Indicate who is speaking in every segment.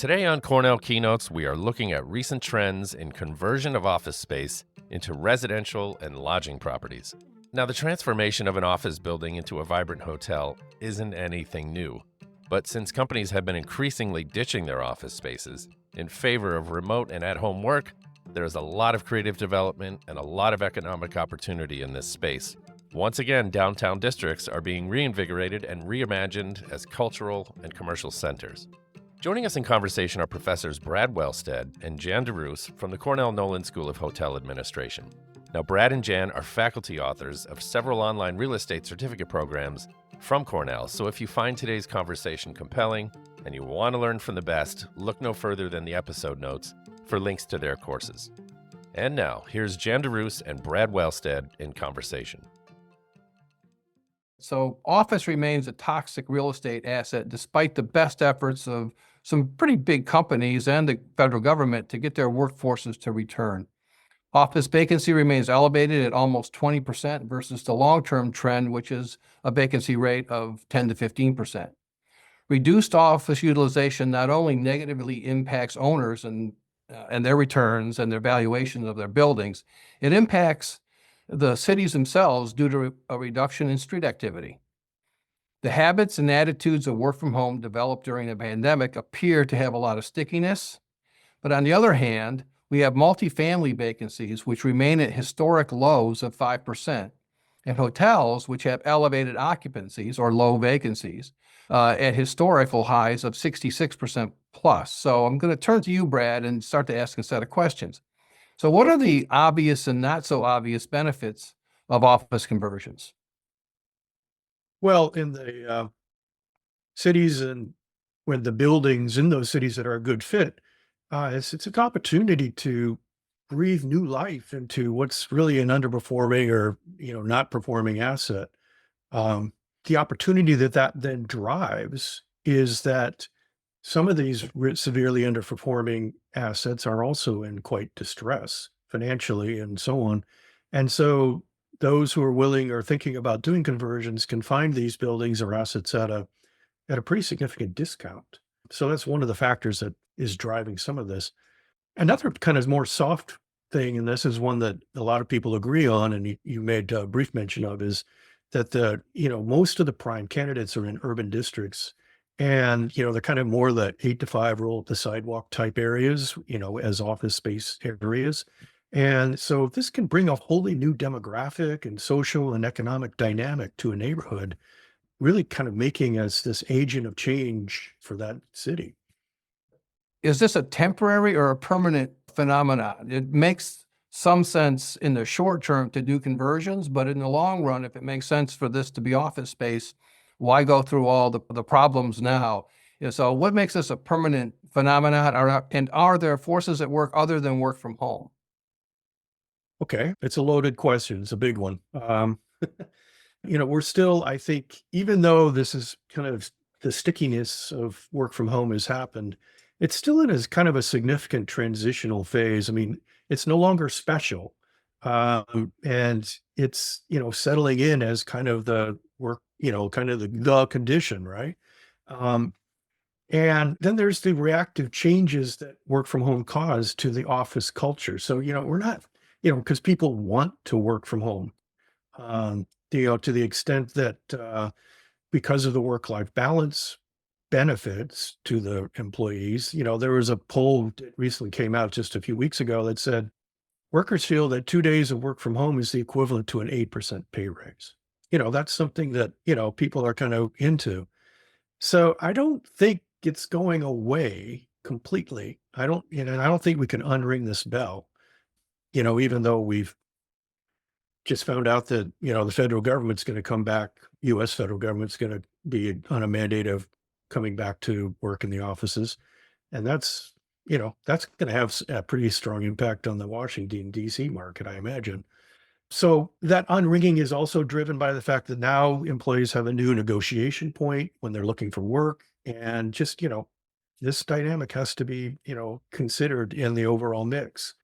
Speaker 1: Today on Cornell Keynotes, we are looking at recent trends in conversion of office space into residential and lodging properties. Now, the transformation of an office building into a vibrant hotel isn't anything new. But since companies have been increasingly ditching their office spaces in favor of remote and at-home work, there's a lot of creative development and a lot of economic opportunity in this space. Once again, downtown districts are being reinvigorated and reimagined as cultural and commercial centers. Joining us in conversation are Professors Brad Wellstead and Jan DeRoos from the Cornell Nolan School of Hotel Administration. Now, Brad and Jan are faculty authors of several online real estate certificate programs from Cornell, so if you find today's conversation compelling and you want to learn from the best, look no further than the episode notes for links to their courses. And now, here's Jan DeRoos and Brad Wellstead in conversation.
Speaker 2: So office remains a toxic real estate asset despite the best efforts of some pretty big companies and the federal government to get their workforces to return. Office vacancy remains elevated at almost 20% versus the long-term trend, which is a vacancy rate of 10 to 15%. Reduced office utilization not only negatively impacts owners and their returns and their valuations of their buildings, it impacts the cities themselves due to a reduction in street activity. The habits and attitudes of work from home developed during the pandemic appear to have a lot of stickiness, but on the other hand, we have multifamily vacancies which remain at historic lows of 5%, and hotels which have elevated occupancies or low vacancies at historical highs of 66% plus. So I'm going to turn to you, Brad, and start to ask a set of questions. So what are the obvious and not so obvious benefits of office conversions?
Speaker 3: Well, in the cities and when the buildings in those cities that are a good fit, it's an opportunity to breathe new life into what's really an underperforming or not performing asset. The opportunity that then drives is that some of these severely underperforming assets are also in quite distress financially and so on. And so those who are willing or thinking about doing conversions can find these buildings or assets at a pretty significant discount. So that's one of the factors that is driving some of this. Another kind of more soft thing, and this is one that a lot of people agree on, and you made a brief mention of, is that most of the prime candidates are in urban districts. And, they're kind of more the 8 to 5 roll up the sidewalk type areas, as office space areas. And so this can bring a wholly new demographic and social and economic dynamic to a neighborhood, really kind of making us this agent of change for that city.
Speaker 2: Is this a temporary or a permanent phenomenon? It makes some sense in the short term to do conversions, but in the long run, if it makes sense for this to be office space, why go through all the problems now? So what makes this a permanent phenomenon, and are there forces at work other than work from home?
Speaker 3: Okay, it's a loaded question. It's a big one. We're still, I think, even though this is kind of the stickiness of work from home has happened, it's still in a kind of a significant transitional phase. I mean, it's no longer special. And it's, settling in as kind of the work, kind of the condition, right? And then there's the reactive changes that work from home cause to the office culture. So, we're not, because people want to work from home, to the extent that because of the work-life balance benefits to the employees, there was a poll that recently came out just a few weeks ago that said workers feel that 2 days of work from home is the equivalent to an 8% pay raise. That's something that, people are kind of into. So I don't think it's going away completely. I don't think we can unring this bell, even though we've just found out that, the federal government's going to come back, US federal government's going to be on a mandate of coming back to work in the offices. And that's going to have a pretty strong impact on the Washington, DC market, I imagine. So that unringing is also driven by the fact that now employees have a new negotiation point when they're looking for work. And just, this dynamic has to be, considered in the overall mix.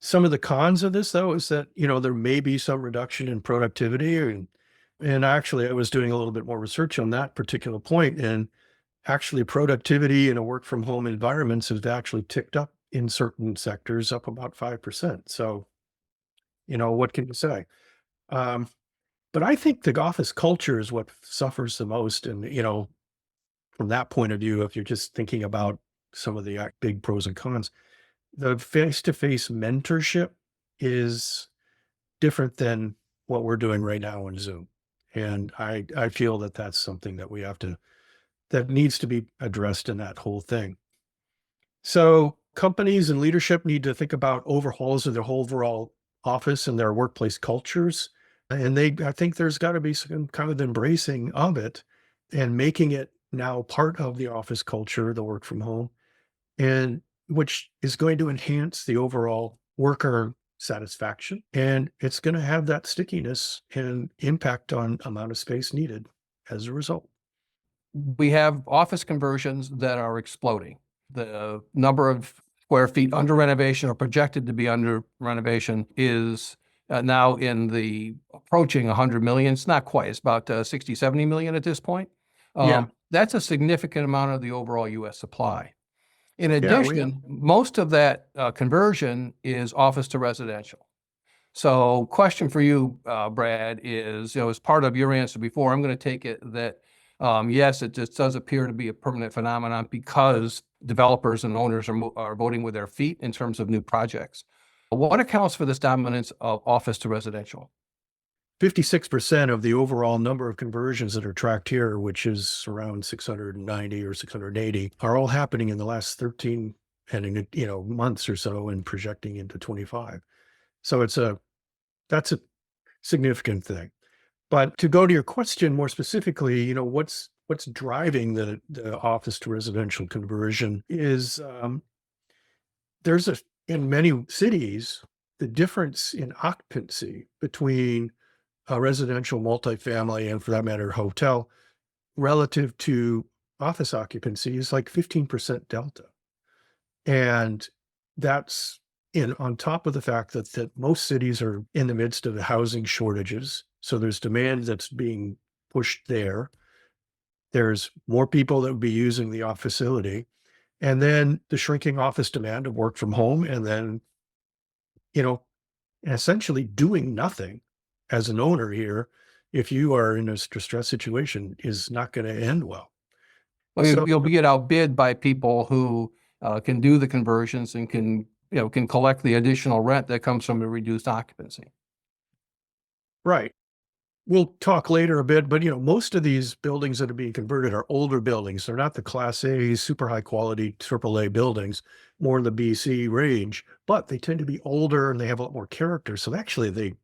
Speaker 3: Some of the cons of this, though, is that, there may be some reduction in productivity. And actually, I was doing a little bit more research on that particular point. And actually productivity in a work from home environments has actually ticked up in certain sectors up about 5%. So, what can you say? Um, but I think the office culture is what suffers the most. And, from that point of view, if you're just thinking about some of the big pros and cons, the face-to-face mentorship is different than what we're doing right now on Zoom. And I feel that that's something that that needs to be addressed in that whole thing. So companies and leadership need to think about overhauls of their whole overall office and their workplace cultures. And I think there's got to be some kind of embracing of it and making it now part of the office culture, the work from home, and which is going to enhance the overall worker satisfaction. And it's going to have that stickiness and impact on amount of space needed as a result.
Speaker 2: We have office conversions that are exploding. The number of square feet under renovation or projected to be under renovation is now in the approaching 100 million. It's not quite. It's about 60, 70 million at this point.
Speaker 3: Yeah.
Speaker 2: That's a significant amount of the overall U.S. supply. In
Speaker 3: Yeah.
Speaker 2: addition, most of that conversion is office to residential. So question for you, Brad, is, as part of your answer before, I'm going to take it that, yes, it just does appear to be a permanent phenomenon because developers and owners are voting with their feet in terms of new projects. What accounts for this dominance of office to residential?
Speaker 3: 56% of the overall number of conversions that are tracked here, which is around 690 or 680, are all happening in the last 13 and months or so and projecting into 25. So that's a significant thing. But to go to your question more specifically, what's driving the office to residential conversion is in many cities, the difference in occupancy between a residential multifamily and, for that matter, hotel relative to office occupancy is like 15% delta. And that's on top of the fact that most cities are in the midst of housing shortages. So there's demand that's being pushed there. There's more people that would be using the office facility. And then the shrinking office demand of work from home. And then, essentially doing nothing as an owner here, if you are in a distressed situation, is not going to end well.
Speaker 2: Well,
Speaker 3: So,
Speaker 2: you'll get outbid by people who can do the conversions and can collect the additional rent that comes from the reduced occupancy.
Speaker 3: right. We'll talk later a bit, but most of these buildings that are being converted are older buildings. They're not the Class A, super high quality AAA buildings, more in the BC range, but they tend to be older and they have a lot more character. So actually,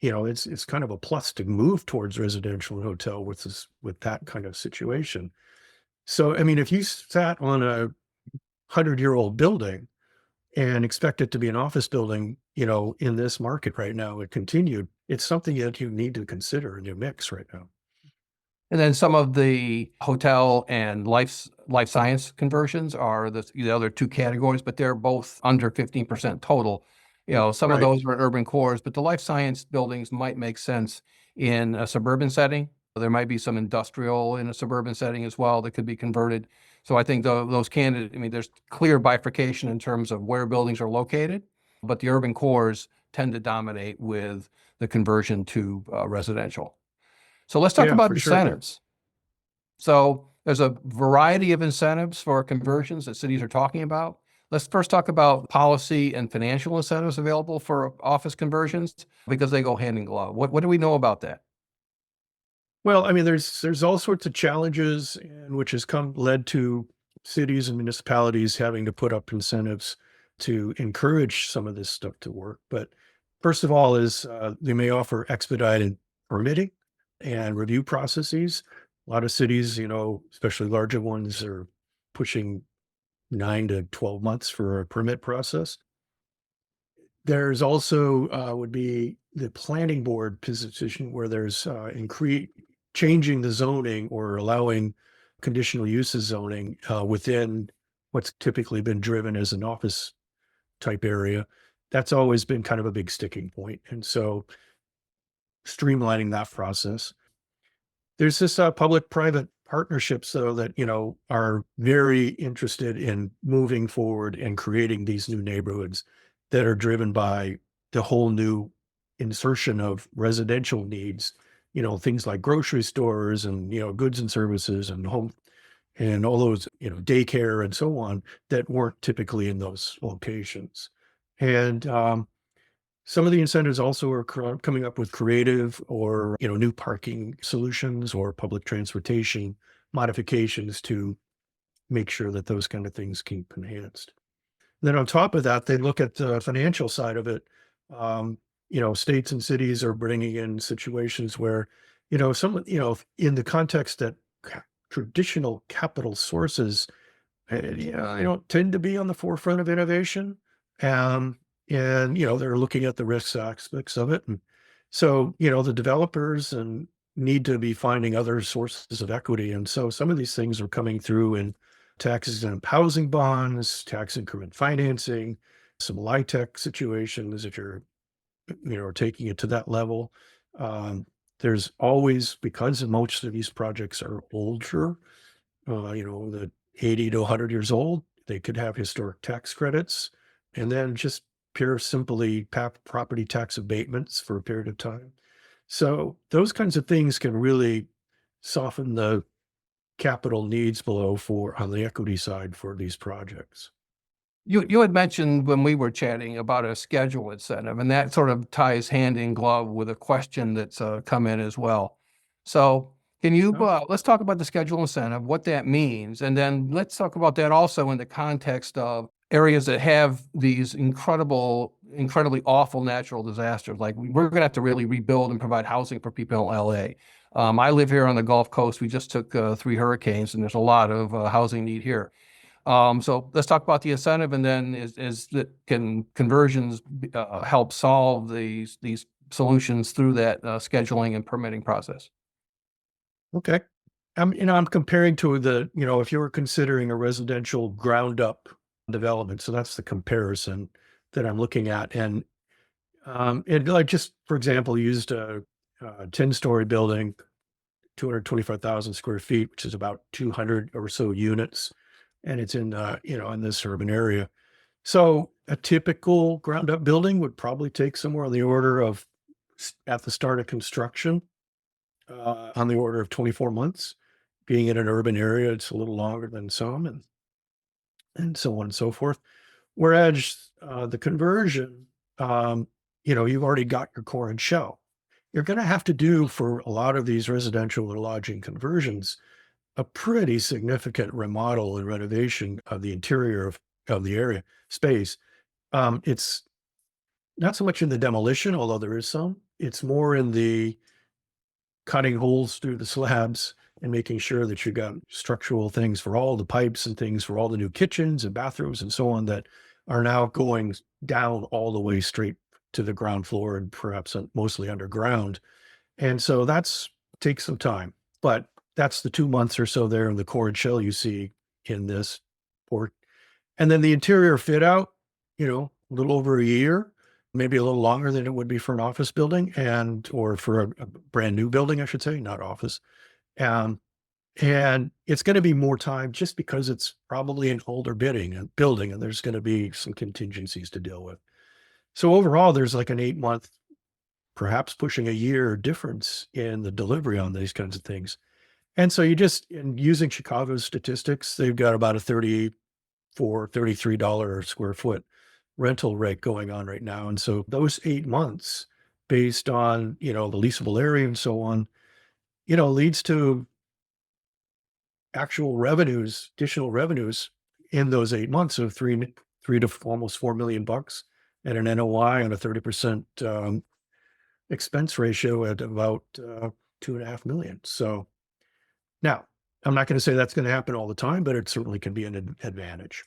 Speaker 3: it's kind of a plus to move towards residential and hotel with that kind of situation. So, I mean, if you sat on a 100-year-old building and expect it to be an office building, in this market right now, it continued, it's something that you need to consider in your mix right now.
Speaker 2: And then some of the hotel and life science conversions are the other two categories, but they're both under 15% total. Some of
Speaker 3: Right.
Speaker 2: those are in urban cores, but the life science buildings might make sense in a suburban setting. There might be some industrial in a suburban setting as well that could be converted. So I think those candidates, there's clear bifurcation in terms of where buildings are located, but the urban cores tend to dominate with the conversion to residential. So let's talk
Speaker 3: Yeah,
Speaker 2: about
Speaker 3: for sure.
Speaker 2: incentives. So there's a variety of incentives for conversions that cities are talking about. Let's first talk about policy and financial incentives available for office conversions because they go hand in glove. What do we know about that?
Speaker 3: Well, I mean, there's all sorts of challenges, and which has led to cities and municipalities having to put up incentives to encourage some of this stuff to work. But first of all, is they may offer expedited permitting and review processes. A lot of cities, especially larger ones, are pushing 9 to 12 months for a permit process. There's also would be the planning board position where there's changing the zoning or allowing conditional uses zoning within what's typically been driven as an office type area. That's always been kind of a big sticking point. And so streamlining that process. There's this public-private partnerships, though, that, are very interested in moving forward and creating these new neighborhoods that are driven by the whole new insertion of residential needs, things like grocery stores and, goods and services and home and all those, daycare and so on that weren't typically in those locations. And some of the incentives also are coming up with creative or, new parking solutions or public transportation modifications to make sure that those kind of things keep enhanced. Then on top of that, they look at the financial side of it. States and cities are bringing in situations where, in the context that traditional capital sources, they don't tend to be on the forefront of innovation. Um, and, they're looking at the risk aspects of it. And so, the developers and need to be finding other sources of equity. And so some of these things are coming through in tax exempt housing bonds, tax increment financing, some LIHTC situations if you're, taking it to that level. Um, there's always, because most of these projects are older, the 80 to 100 years old, they could have historic tax credits and then just pure simply property tax abatements for a period of time. So those kinds of things can really soften the capital needs below for on the equity side for these projects.
Speaker 2: You had mentioned when we were chatting about a schedule incentive, and that sort of ties hand in glove with a question that's come in as well. So can you,
Speaker 3: Oh,
Speaker 2: let's talk about the schedule incentive, what that means, and then let's talk about that also in the context of areas that have these incredibly awful natural disasters. Like we're going to have to really rebuild and provide housing for people in LA. I live here on the Gulf Coast. We just took 3 hurricanes, and there's a lot of housing need here. So let's talk about the incentive, and then can conversions help solve these solutions through that scheduling and permitting process?
Speaker 3: okay. I'm comparing to if you were considering a residential ground up development, so that's the comparison that I'm looking at. And like just for example, used a 10-story building, 225,000 square feet, which is about 200 or so units, and it's in this urban area. So a typical ground up building would probably take somewhere on the order of at the start of construction, on the order of 24 months. Being in an urban area, it's a little longer than some, and so on and so forth. Whereas the conversion, you've already got your core and shell. You're going to have to do for a lot of these residential or lodging conversions a pretty significant remodel and renovation of the interior of the area space. It's not so much in the demolition, although there is some. It's more in the cutting holes through the slabs and making sure that you got structural things for all the pipes and things for all the new kitchens and bathrooms and so on that are now going down all the way straight to the ground floor and perhaps mostly underground. And so that's takes some time, but that's the 2 months or so there in the core and shell you see in this port. And then the interior fit out, a little over a year, maybe a little longer than it would be for an office building or for a brand new building, I should say, not office. Um, and it's going to be more time just because it's probably an older building, and there's going to be some contingencies to deal with. So overall, there's like an 8 month, perhaps pushing a year difference in the delivery on these kinds of things. And so in using Chicago's statistics, they've got about a $33 a square foot rental rate going on right now. And so those 8 months based on, the leasable area and so on, leads to actual revenues, additional revenues in those 8 months of three to almost $4 million and an NOI on a 30% expense ratio at about 2.5 million. So now I'm not going to say that's going to happen all the time, but it certainly can be an advantage.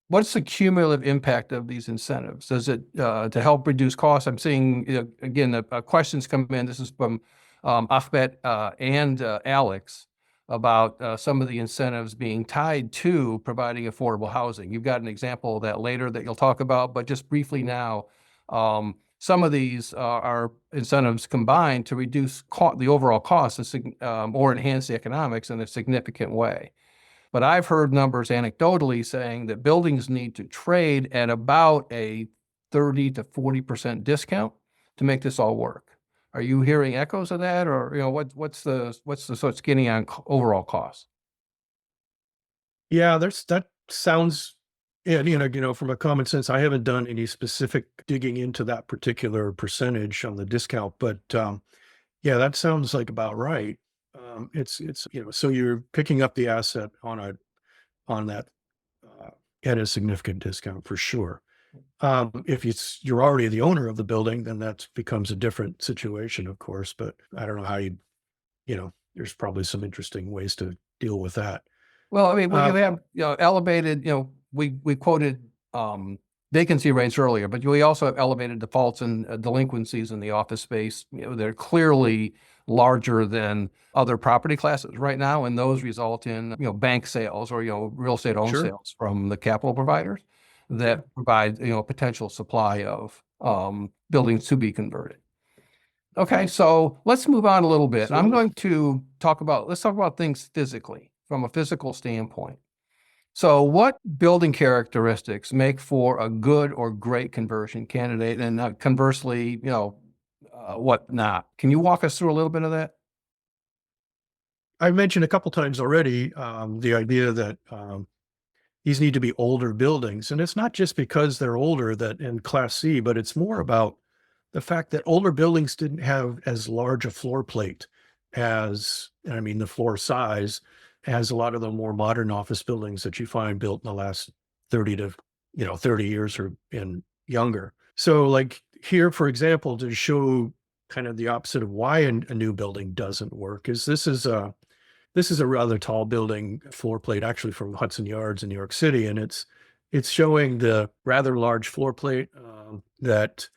Speaker 2: What's the cumulative impact of these incentives? Does it to help reduce costs? I'm seeing again questions come in. This is from Ahmed and Alex about some of the incentives being tied to providing affordable housing. You've got an example of that later that you'll talk about, but just briefly now, some of these are incentives combined to reduce the overall cost or enhance the economics in a significant way. But I've heard numbers anecdotally saying that buildings need to trade at about a 30 to 40% discount to make this all work. Are you hearing echoes of that, or what's the sort of skinny on overall cost?
Speaker 3: Yeah, that sounds, yeah, from a common sense, I haven't done any specific digging into that particular percentage on the discount, but yeah, that sounds like about right. So you're picking up the asset on that at a significant discount for sure. If you're already the owner of the building, then that becomes a different situation, of course. But I don't know how there's probably some interesting ways to deal with that.
Speaker 2: Well, I mean, we
Speaker 3: Uh,
Speaker 2: have, elevated, we quoted vacancy rates earlier, but we also have elevated defaults and delinquencies in the office space. They're clearly larger than other property classes right now, and those result in, bank sales or, real estate owned
Speaker 3: Sure.
Speaker 2: sales from the capital providers that provide, a potential supply of buildings to be converted. Okay, so let's move on a little bit. I'm going to let's talk about things physically, from a physical standpoint. So what building characteristics make for a good or great conversion candidate, and conversely, what not? Can you walk us through a little bit of that?
Speaker 3: I mentioned a couple times already the idea that these need to be older buildings, and it's not just because they're older that in Class C, but it's more about the fact that older buildings didn't have as large a floor plate the floor size, as a lot of the more modern office buildings that you find built in the last 30 years or younger. So like here, for example, to show kind of the opposite of why a new building doesn't work is this is a rather tall building floor plate, actually from Hudson Yards in New York City, and it's showing the rather large floor plate that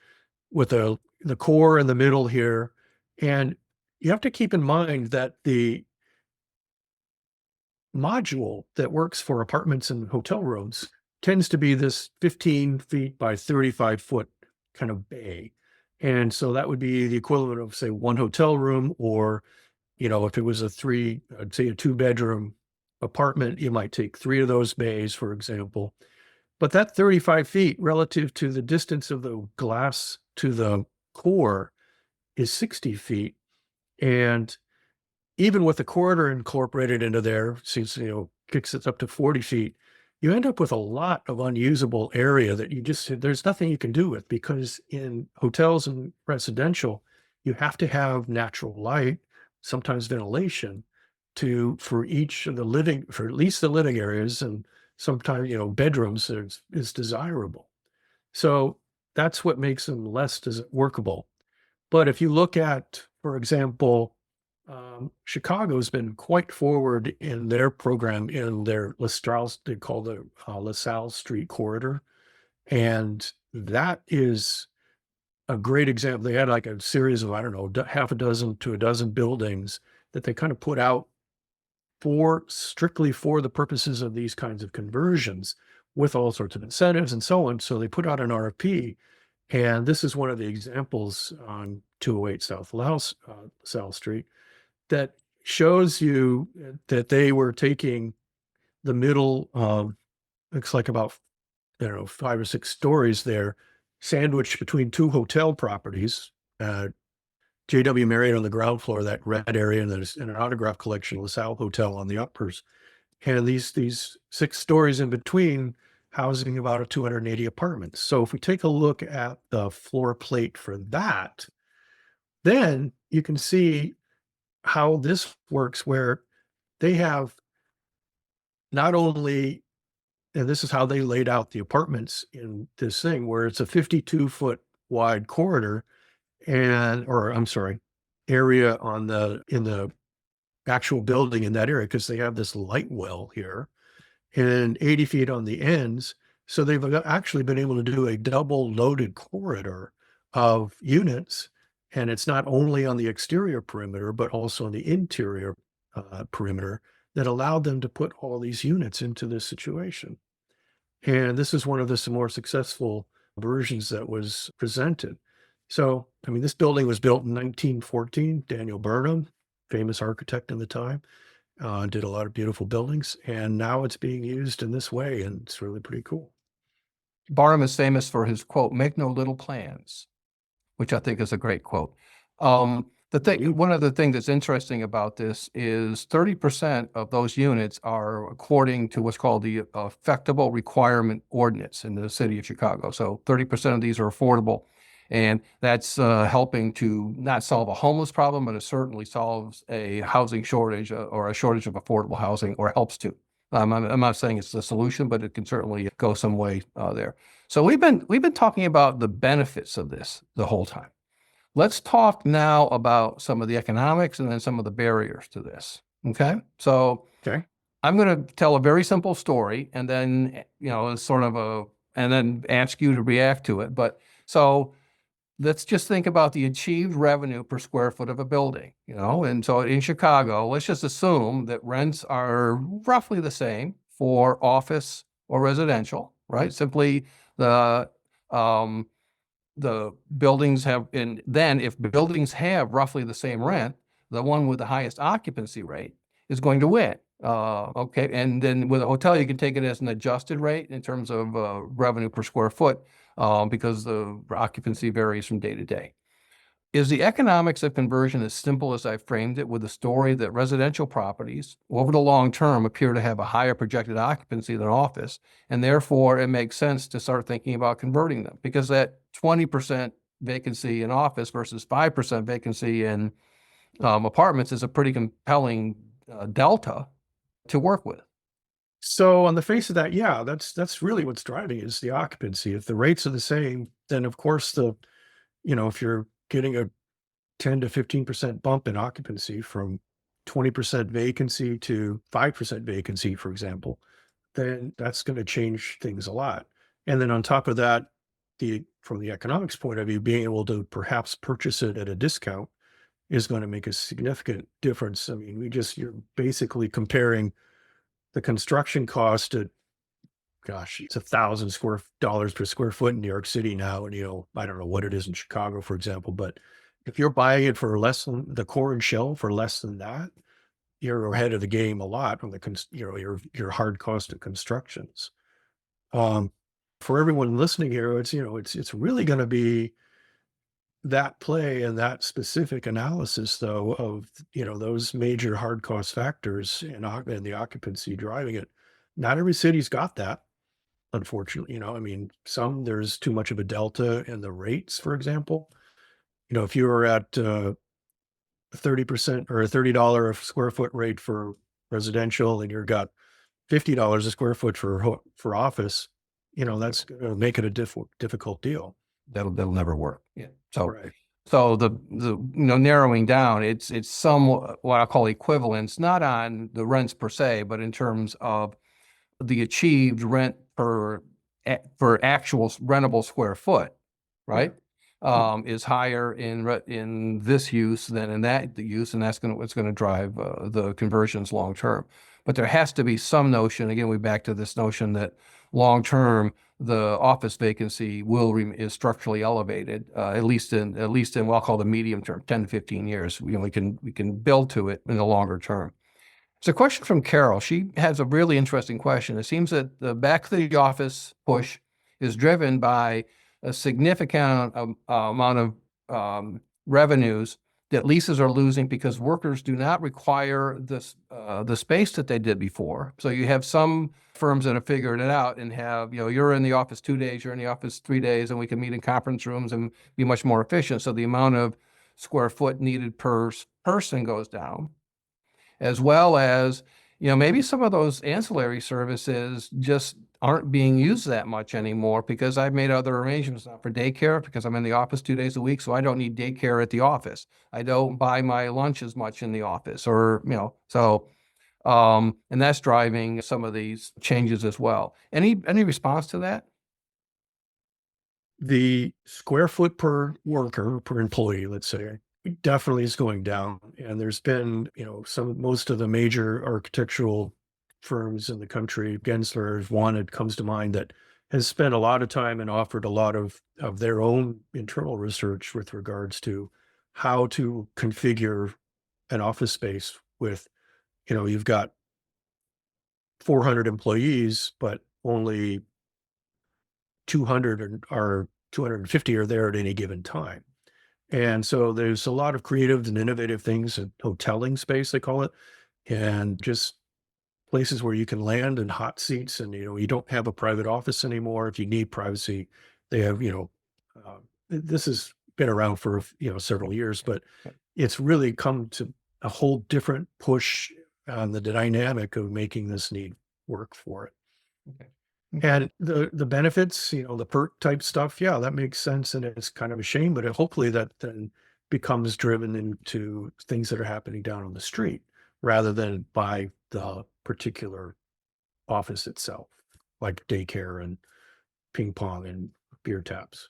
Speaker 3: with the core in the middle here. And you have to keep in mind that the module that works for apartments and hotel rooms tends to be this 15 feet by 35-foot kind of bay. And so that would be the equivalent of, say, one hotel room, or, if it was I'd say a 2-bedroom apartment, you might take 3 of those bays, for example. But that 35 feet relative to the distance of the glass to the core is 60 feet. And even with the corridor incorporated into there, since, kicks it up to 40 feet, you end up with a lot of unusable area that there's nothing you can do with, because in hotels and residential, you have to have natural light, sometimes ventilation for at least the living areas, and sometimes, bedrooms is desirable. So that's what makes them less workable. But if you look at, for example, Chicago's been quite forward in their program in their they call the LaSalle Street corridor. And that is a great example. They had like a series of, I don't know, half a dozen to a dozen buildings that they kind of put out strictly for the purposes of these kinds of conversions, with all sorts of incentives and so on. So they put out an RFP, and this is one of the examples on 208 South LaSalle Street that shows you that they were taking the middle, looks like about, 5 or 6 stories there, sandwiched between 2 hotel properties, JW Marriott on the ground floor, that red area, and there's an autograph collection, LaSalle Hotel on the uppers. And these 6 stories in between, housing about 280 apartments. So if we take a look at the floor plate for that, then you can see how this works, where they have not only, and this is how they laid out the apartments in this thing, where it's a 52-foot wide corridor, area in the actual building in that area, because they have this light well here, and 80 feet on the ends. So they've actually been able to do a double loaded corridor of units. And it's not only on the exterior perimeter, but also on the interior perimeter, that allowed them to put all these units into this situation. And this is one of the more successful versions that was presented. So, I mean, this building was built in 1914. Daniel Burnham, famous architect in the time, did a lot of beautiful buildings, and now it's being used in this way, and it's really pretty cool.
Speaker 2: Barnum is famous for his quote, "Make no little plans," which I think is a great quote. One of the things that's interesting about this is 30% of those units are according to what's called the Affectable Requirement Ordinance in the city of Chicago. So 30% of these are affordable. And that's helping to not solve a homeless problem, but it certainly solves a housing shortage or a shortage of affordable housing, or helps to. I'm not saying it's the solution, but it can certainly go some way there. So we've been talking about the benefits of this the whole time. Let's talk now about some of the economics and then some of the barriers to this. Okay. So
Speaker 3: Okay.
Speaker 2: I'm going to tell a very simple story and then, and then ask you to react to it. But so let's just think about the achieved revenue per square foot of a building, and so in Chicago, let's just assume that rents are roughly the same for office or residential, right? Simply the, the buildings have, and then if buildings have roughly the same rent, the one with the highest occupancy rate is going to win. Okay, and then with a hotel, you can take it as an adjusted rate in terms of revenue per square foot, because the occupancy varies from day to day. Is the economics of conversion as simple as I framed it, with the story that residential properties over the long term appear to have a higher projected occupancy than office, and therefore it makes sense to start thinking about converting them, because that 20% vacancy in office versus 5% vacancy in apartments is a pretty compelling delta to work with.
Speaker 3: So on the face of that, yeah, that's really what's driving it, is the occupancy. If the rates are the same, then of course if you're getting a 10 to 15% bump in occupancy from 20% vacancy to 5% vacancy, for example, then that's going to change things a lot. And then on top of that, from the economics point of view, being able to perhaps purchase it at a discount is going to make a significant difference. I mean, you're basically comparing the construction cost at, gosh, it's $1,000 per square foot in New York City now. And, I don't know what it is in Chicago, for example, but if you're buying it for less than the core and shell for less than that, you're ahead of the game a lot on your hard cost of constructions. For everyone listening here, it's really going to be that play and that specific analysis, though, of those major hard cost factors and the occupancy driving it. Not every city's got that, unfortunately. I mean, there's too much of a delta in the rates, for example. If you were at 30% or a $30 a square foot rate for residential, and you've got $50 a square foot for office, that's going to make it a difficult deal.
Speaker 2: That'll never work. Yeah. So
Speaker 3: Right.
Speaker 2: So the narrowing down, it's some what I call equivalence, not on the rents per se, but in terms of the achieved rent for actual rentable square foot, right? Is higher in this use than in that use, and that's what's going to drive the conversions long term. But there has to be some notion. Again, we're back to this notion that long term the office vacancy is structurally elevated, at least in what I'll call the medium term, 10 to 15 years. We can build to it in the longer term. It's a question from Carol. She has a really interesting question. It seems that the back to the office push is driven by a significant amount of revenues that leases are losing because workers do not require the space that they did before. So you have some firms that have figured it out and have, you're in the office 2 days, you're in the office 3 days, and we can meet in conference rooms and be much more efficient. So the amount of square foot needed per person goes down, as well as, maybe some of those ancillary services just aren't being used that much anymore because I've made other arrangements now for daycare because I'm in the office 2 days a week. So I don't need daycare at the office. I don't buy my lunch as much in the office and that's driving some of these changes as well. Any response to that?
Speaker 3: The square foot per worker, per employee, let's say, definitely is going down. And there's been, most of the major architectural firms in the country, Gensler comes to mind, that has spent a lot of time and offered a lot of their own internal research with regards to how to configure an office space with, you've got 400 employees, but only 200 are 250 are there at any given time. And so there's a lot of creative and innovative things in hoteling space, they call it, and just places where you can land in hot seats and, you don't have a private office anymore. If you need privacy, they have, this has been around for, several years, but it's really come to a whole different push on the dynamic of making this need work for it.
Speaker 2: Okay.
Speaker 3: And the benefits, the perk type stuff, yeah, that makes sense, and it's kind of a shame, but hopefully that then becomes driven into things that are happening down on the street rather than by the particular office itself, like daycare and ping pong and beer taps.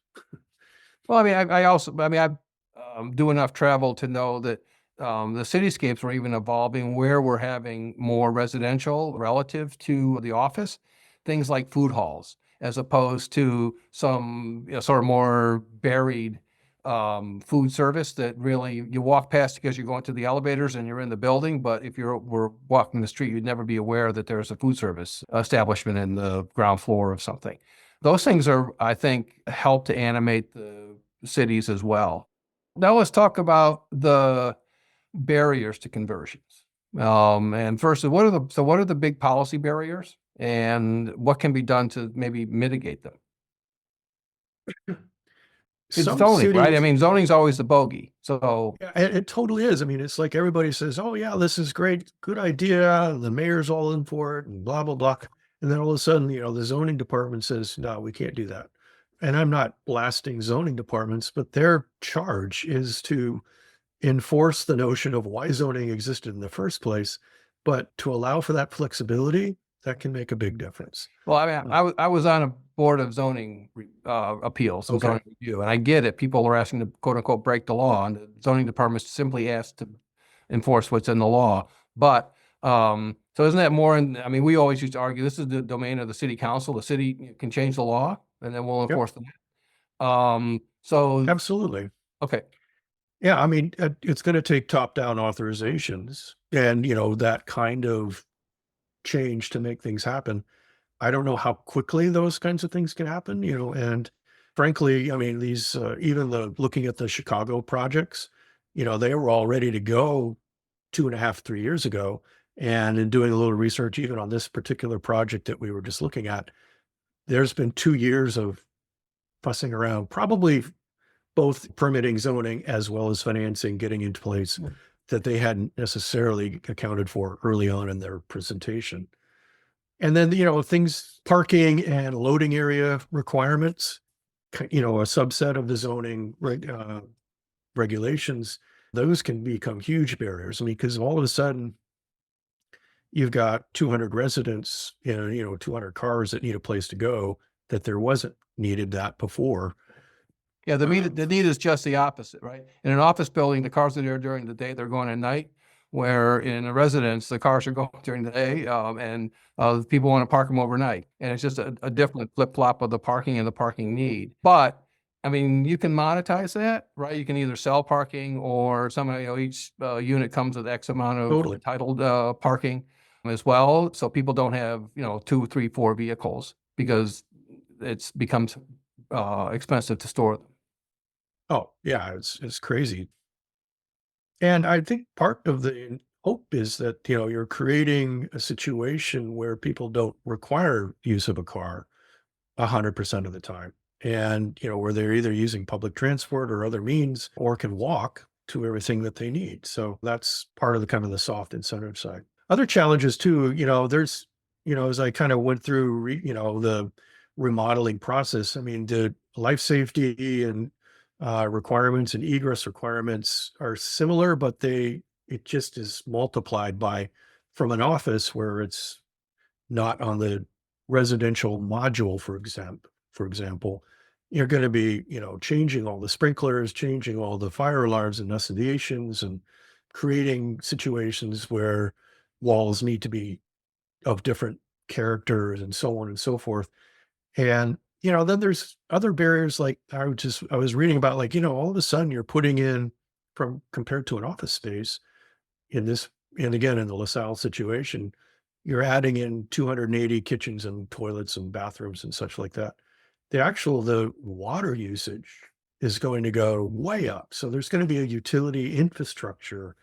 Speaker 2: Well, I mean, I also, I mean, I do enough travel to know that the cityscapes are even evolving where we're having more residential relative to the office, things like food halls, as opposed to some sort of more buried food service that really you walk past because you're going to the elevators and you're in the building. But if were walking the street, you'd never be aware that there's a food service establishment in the ground floor of something. Those things are, I think, help to animate the cities as well. Now let's talk about the barriers to conversions. And first, what are the big policy barriers, and what can be done to maybe mitigate them? It's
Speaker 3: Some
Speaker 2: zoning, right? I
Speaker 3: cities,
Speaker 2: mean, zoning's always the bogey. So
Speaker 3: yeah, it totally is. I mean, it's like everybody says, "Oh yeah, this is great, good idea." The mayor's all in for it, and blah blah blah. And then all of a sudden, the zoning department says, "No, we can't do that." And I'm not blasting zoning departments, but their charge is to enforce the notion of why zoning existed in the first place, but to allow for that flexibility, that can make a big difference.
Speaker 2: well, I mean, I was on a board of zoning appeals and
Speaker 3: Okay.
Speaker 2: zoning review, and I get it. People are asking to quote unquote break the law, and the zoning department simply asked to enforce what's in the law. But so isn't that more? I mean, we always used to argue this is the domain of the city council. The city can change the law, and then we'll
Speaker 3: Yep,
Speaker 2: enforce that. So
Speaker 3: absolutely.
Speaker 2: okay,
Speaker 3: Yeah, I mean, it's going to take top-down authorizations and, that kind of change to make things happen. I don't know how quickly those kinds of things can happen, and frankly, I mean, these, even looking at the Chicago projects, they were all ready to go 2.5, 3 years ago. And in doing a little research, even on this particular project that we were just looking at, there's been 2 years of fussing around, probably both permitting, zoning, as well as financing getting into place that they hadn't necessarily accounted for early on in their presentation. And then, things, parking and loading area requirements, a subset of the zoning regulations, those can become huge barriers. I mean, because all of a sudden you've got 200 residents, 200 cars that need a place to go that there wasn't needed that before.
Speaker 2: yeah, the need is just the opposite, right? In an office building, the cars are there during the day; they're going at night. Where in a residence, the cars are going during the day, and people want to park them overnight, and it's just a different flip flop of the parking and the parking need. But I mean, you can monetize that, right? You can either sell parking or each unit comes with X amount of
Speaker 3: Totally.
Speaker 2: entitled parking as well, so people don't have 2, 3, 4 vehicles because it's becomes expensive to store them.
Speaker 3: Oh, yeah, it's crazy. And I think part of the hope is that, you're creating a situation where people don't require use of a car 100% of the time. And, where they're either using public transport or other means or can walk to everything that they need. So that's part of the kind of the soft incentive side. Other challenges too, there's, as I kind of went through, the remodeling process, I mean, the life safety and requirements and egress requirements are similar, but it just is multiplied by from an office where it's not on the residential module, for example, you're going to be, changing all the sprinklers, changing all the fire alarms and necessities, and creating situations where walls need to be of different characters and so on and so forth. And, then there's other barriers like I was reading about like, all of a sudden you're putting in from compared to an office space in this, and again, in the LaSalle situation, you're adding in 280 kitchens and toilets and bathrooms and such like that. The water usage is going to go way up. So there's going to be a utility infrastructure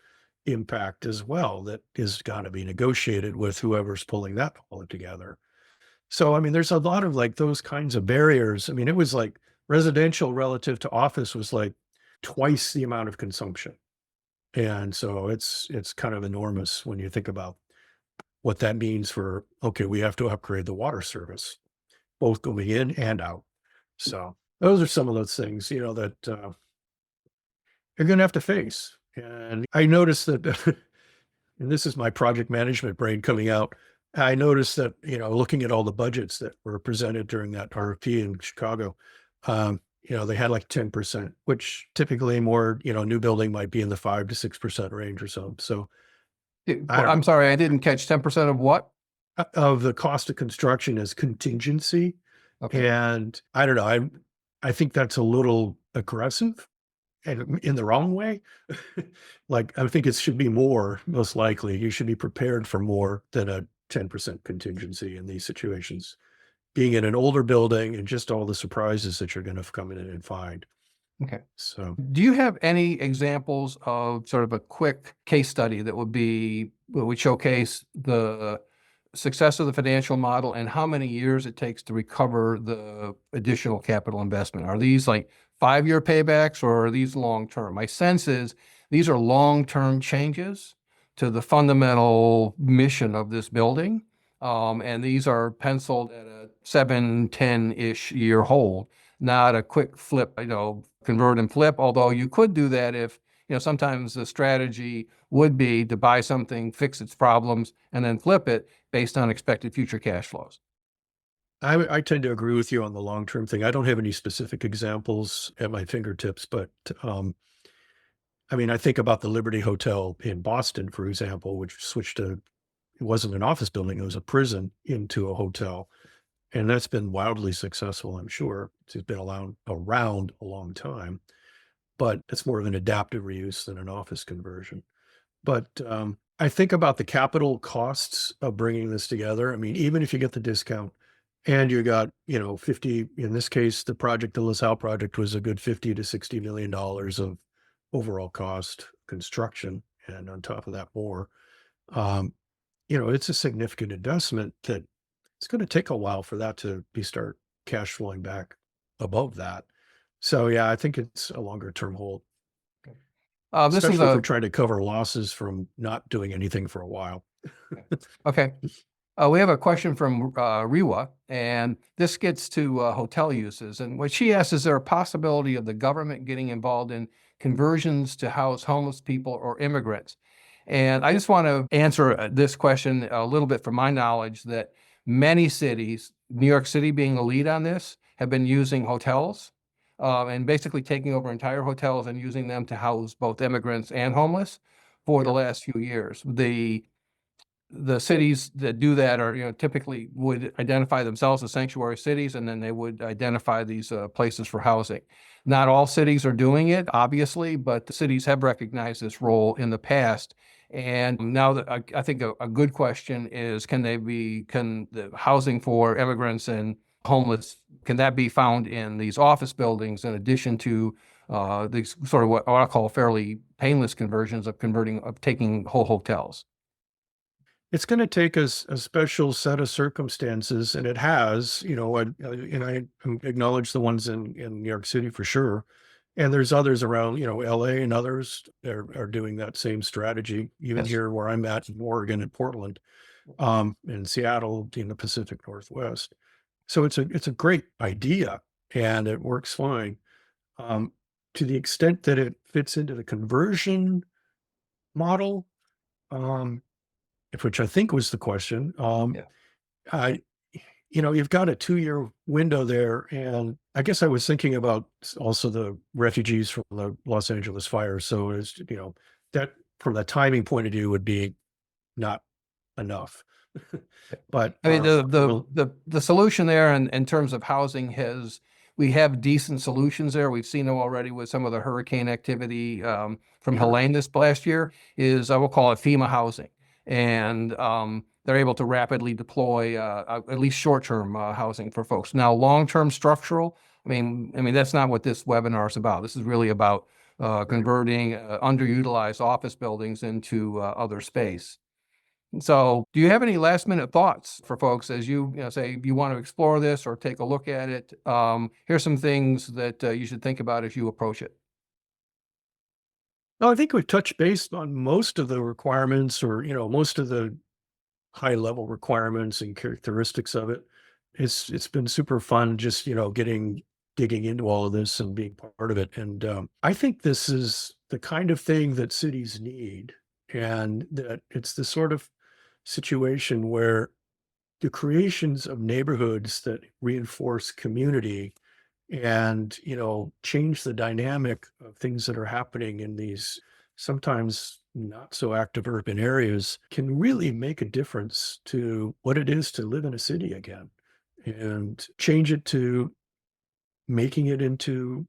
Speaker 3: impact as well that is going to be negotiated with whoever's pulling that all together. So, I mean, there's a lot of like those kinds of barriers. I mean, it was like residential relative to office was like twice the amount of consumption. And so it's kind of enormous when you think about what that means for, okay, we have to upgrade the water service, both going in and out. So those are some of those things, that you're going to have to face. And I noticed that, and this is my project management brain coming out. I noticed that, looking at all the budgets that were presented during that RFP in Chicago, they had like 10%, which typically more, new building might be in the 5 to 6% range or so. So I don't
Speaker 2: I'm sorry, I didn't catch 10% of what?
Speaker 3: of the cost of construction as contingency.
Speaker 2: Okay.
Speaker 3: And I don't know, I think that's a little aggressive and in the wrong way. Like, I think it should be more, most likely. You should be prepared for more than a 10% contingency in these situations. Being in an older building and just all the surprises that you're going to come in and find.
Speaker 2: Okay.
Speaker 3: So,
Speaker 2: Do you have any examples of sort of a quick case study that would showcase the success of the financial model and how many years it takes to recover the additional capital investment? Are these like 5-year paybacks or are these long-term? My sense is these are long-term changes to the fundamental mission of this building. And these are penciled at a 7-10-ish year hold, not a quick flip, convert and flip. Although you could do that if, sometimes the strategy would be to buy something, fix its problems, and then flip it based on expected future cash flows.
Speaker 3: I tend to agree with you on the long-term thing. I don't have any specific examples at my fingertips, but, I mean, I think about the Liberty Hotel in Boston, for example, which switched to it wasn't an office building, it was a prison into a hotel. And that's been wildly successful, I'm sure. It's been around a long time, but it's more of an adaptive reuse than an office conversion. But I think about the capital costs of bringing this together. I mean, even if you get the discount and you got, 50, in this case, the LaSalle project was a good 50 to $60 million of overall cost construction. And on top of that, more, um, it's a significant investment that it's going to take a while for that to start cash flowing back above that. So yeah, I think it's a longer term hold,
Speaker 2: This is
Speaker 3: especially if we're
Speaker 2: a
Speaker 3: trying to cover losses from not doing anything for a while.
Speaker 2: Okay. We have a question from Riwa, and this gets to hotel uses. And what she asks, is there a possibility of the government getting involved in conversions to house homeless people or immigrants? And I just want to answer this question a little bit from my knowledge that many cities, New York City being the lead on this, have been using hotels and basically taking over entire hotels and using them to house both immigrants and homeless for the last few years. The cities that do that are, typically would identify themselves as sanctuary cities, and then they would identify these places for housing. Not all cities are doing it, obviously, but the cities have recognized this role in the past. And now that I think a good question is, can the housing for immigrants and homeless, can that be found in these office buildings in addition to these sort of what I call fairly painless conversions of taking whole hotels?
Speaker 3: It's going to take us a special set of circumstances, and it has, and I acknowledge the ones in New York City for sure. And there's others around, LA and others are doing that same strategy, even
Speaker 2: Yes.
Speaker 3: here where I'm at in Oregon and Portland, in Seattle, in the Pacific Northwest. So it's a great idea and it works fine. To the extent that it fits into the conversion model, um, which I think was the question.
Speaker 2: Yeah.
Speaker 3: I, you've got a 2-year window there, and I guess I was thinking about also the refugees from the Los Angeles fire. So that from the timing point of view would be not enough. But
Speaker 2: I mean,
Speaker 3: well,
Speaker 2: the solution there in terms of housing we have decent solutions there. We've seen them already with some of the hurricane activity from
Speaker 3: sure.
Speaker 2: Helene this last year I will call it FEMA housing. And they're able to rapidly deploy at least short-term housing for folks. Now, long-term structural, I mean, that's not what this webinar is about. This is really about converting underutilized office buildings into other space. So, do you have any last minute thoughts for folks as say you want to explore this or take a look at it? Here's some things that you should think about as you approach it.
Speaker 3: No, I think we've touched base on most of the requirements, or most of the high level requirements and characteristics of it. It's been super fun just digging into all of this and being part of it. And I think this is the kind of thing that cities need, and that it's the sort of situation where the creations of neighborhoods that reinforce community and change the dynamic of things that are happening in these sometimes not so active urban areas can really make a difference to what it is to live in a city again, and change it to making it into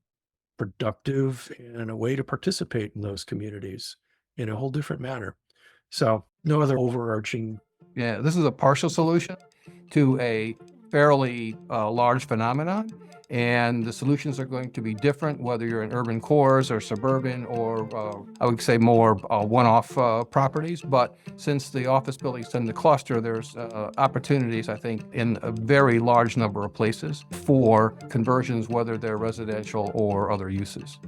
Speaker 3: productive and a way to participate in those communities in a whole different manner. So no other overarching.
Speaker 2: Yeah, this is a partial solution to a fairly large phenomenon, and the solutions are going to be different whether you're in urban cores or suburban or I would say more one-off properties. But since the office buildings tend to cluster, there's opportunities, I think, in a very large number of places for conversions, whether they're residential or other uses.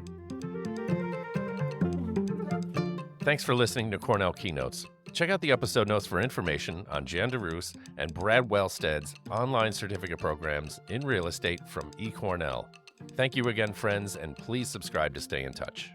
Speaker 1: Thanks for listening to Cornell Keynotes. Check out the episode notes for information on Jan DeRoos and Brad Wellstead's online certificate programs in real estate from eCornell. Thank you again, friends, and please subscribe to stay in touch.